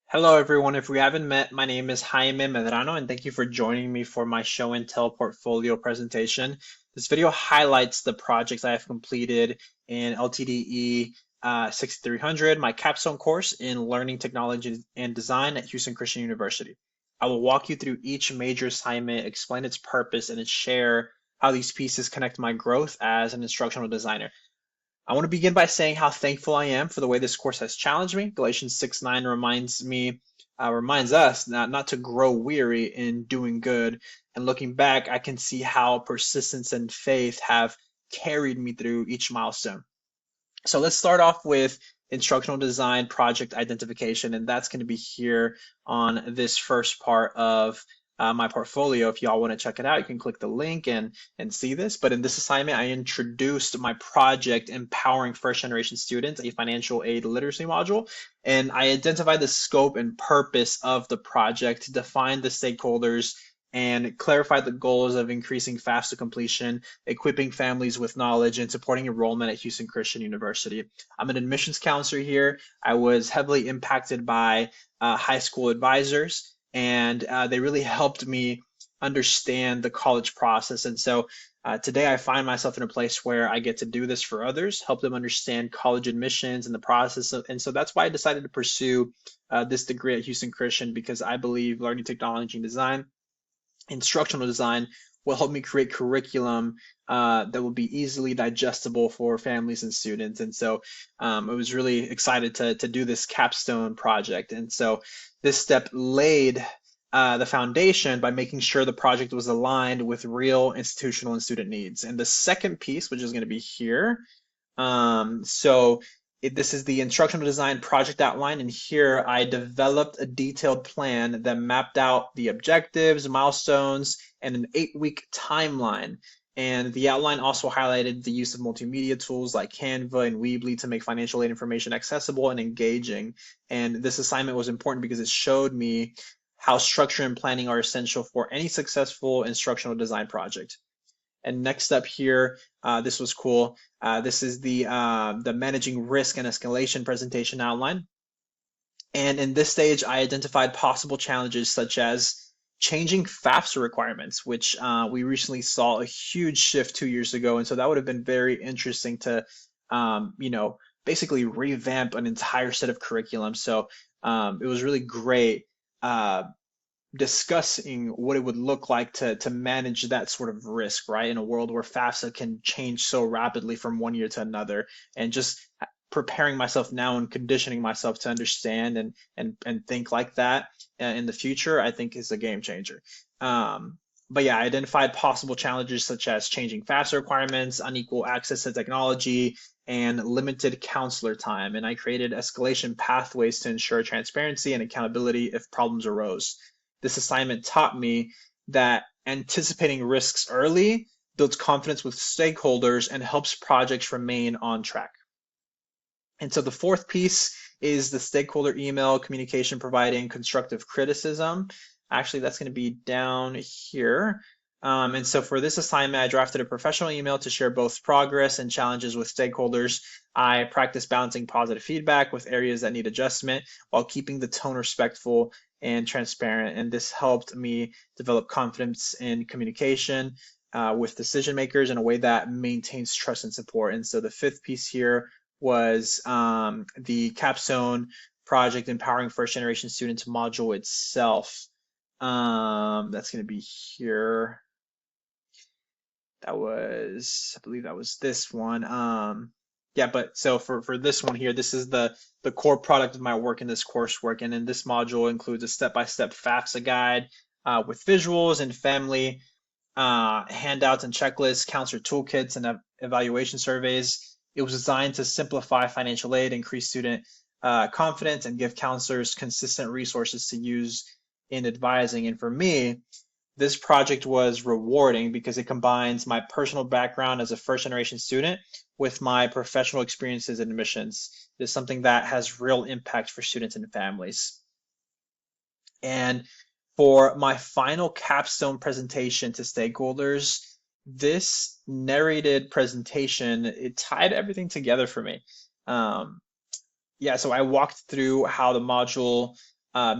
Hello, everyone. If we haven't met, my name is Jaime Medrano, and thank you for joining me for my show and tell portfolio presentation. This video highlights the projects I have completed in LTDE 6300, my capstone course in learning technology and design at Houston Christian University. I will walk you through each major assignment, explain its purpose, and share how these pieces connect my growth as an instructional designer. I want to begin by saying how thankful I am for the way this course has challenged me. Galatians 6:9 reminds us not to grow weary in doing good. And looking back, I can see how persistence and faith have carried me through each milestone. So let's start off with instructional design project identification, and that's going to be here on this first part of my portfolio. If y'all want to check it out, you can click the link and see this. But in this assignment, I introduced my project empowering first generation students, a financial aid literacy module, and I identified the scope and purpose of the project, defined the stakeholders, and clarified the goals of increasing FAFSA completion, equipping families with knowledge, and supporting enrollment at Houston Christian University. I'm an admissions counselor here. I was heavily impacted by high school advisors, and they really helped me understand the college process. And so today I find myself in a place where I get to do this for others, help them understand college admissions and the process. And so that's why I decided to pursue this degree at Houston Christian, because I believe learning technology and design, instructional design, will help me create curriculum that will be easily digestible for families and students. And so I was really excited to do this capstone project. And so this step laid the foundation by making sure the project was aligned with real institutional and student needs. And the second piece, which is going to be here, this is the instructional design project outline, and here I developed a detailed plan that mapped out the objectives, milestones, and an 8-week timeline. And the outline also highlighted the use of multimedia tools like Canva and Weebly to make financial aid information accessible and engaging. And this assignment was important because it showed me how structure and planning are essential for any successful instructional design project. And next up here, this was cool. This is the managing risk and escalation presentation outline. And in this stage, I identified possible challenges such as changing FAFSA requirements, which we recently saw a huge shift 2 years ago. And so that would have been very interesting to, basically revamp an entire set of curriculum. So it was really great discussing what it would look like to manage that sort of risk, right? In a world where FAFSA can change so rapidly from one year to another, and just preparing myself now and conditioning myself to understand and think like that in the future, I think is a game changer. But yeah, I identified possible challenges such as changing FAFSA requirements, unequal access to technology, and limited counselor time. And I created escalation pathways to ensure transparency and accountability if problems arose. This assignment taught me that anticipating risks early builds confidence with stakeholders and helps projects remain on track. And so the fourth piece is the stakeholder email communication, providing constructive criticism. Actually, that's going to be down here. And so for this assignment, I drafted a professional email to share both progress and challenges with stakeholders. I practiced balancing positive feedback with areas that need adjustment while keeping the tone respectful and transparent. And this helped me develop confidence in communication with decision makers in a way that maintains trust and support. And so the fifth piece here was the Capstone project empowering first generation students module itself. That's going to be here. I believe that was this one. Yeah, but so for this one here, this is the core product of my work in this coursework. And in this module includes a step-by-step FAFSA guide with visuals and family handouts and checklists, counselor toolkits, and evaluation surveys. It was designed to simplify financial aid, increase student confidence, and give counselors consistent resources to use in advising. And for me, this project was rewarding because it combines my personal background as a first generation student with my professional experiences in admissions. It is something that has real impact for students and families. And for my final capstone presentation to stakeholders, this narrated presentation, it tied everything together for me. Yeah, so I walked through how the module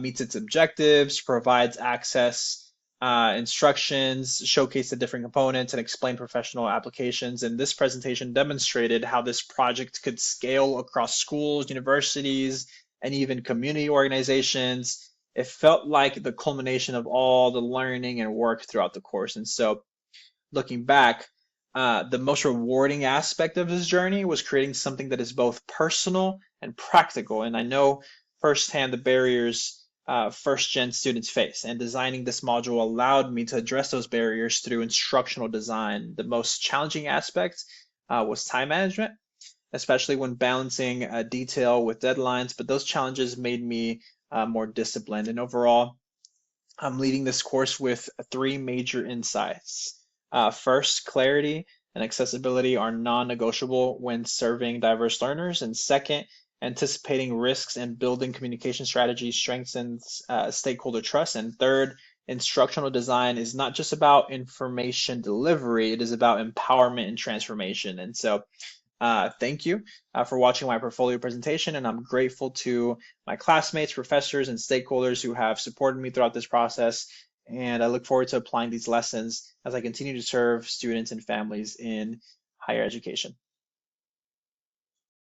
meets its objectives, provides access, instructions, showcase the different components, and explain professional applications. And this presentation demonstrated how this project could scale across schools, universities, and even community organizations. It felt like the culmination of all the learning and work throughout the course. And so, looking back, the most rewarding aspect of this journey was creating something that is both personal and practical. And I know firsthand the barriers first gen students face. And designing this module allowed me to address those barriers through instructional design. The most challenging aspect was time management, especially when balancing detail with deadlines. But those challenges made me more disciplined. And overall, I'm leading this course with three major insights. First, clarity and accessibility are non-negotiable when serving diverse learners. And second, anticipating risks and building communication strategies strengthens stakeholder trust. And third, instructional design is not just about information delivery, it is about empowerment and transformation. And so thank you for watching my portfolio presentation, and I'm grateful to my classmates, professors, and stakeholders who have supported me throughout this process. And I look forward to applying these lessons as I continue to serve students and families in higher education.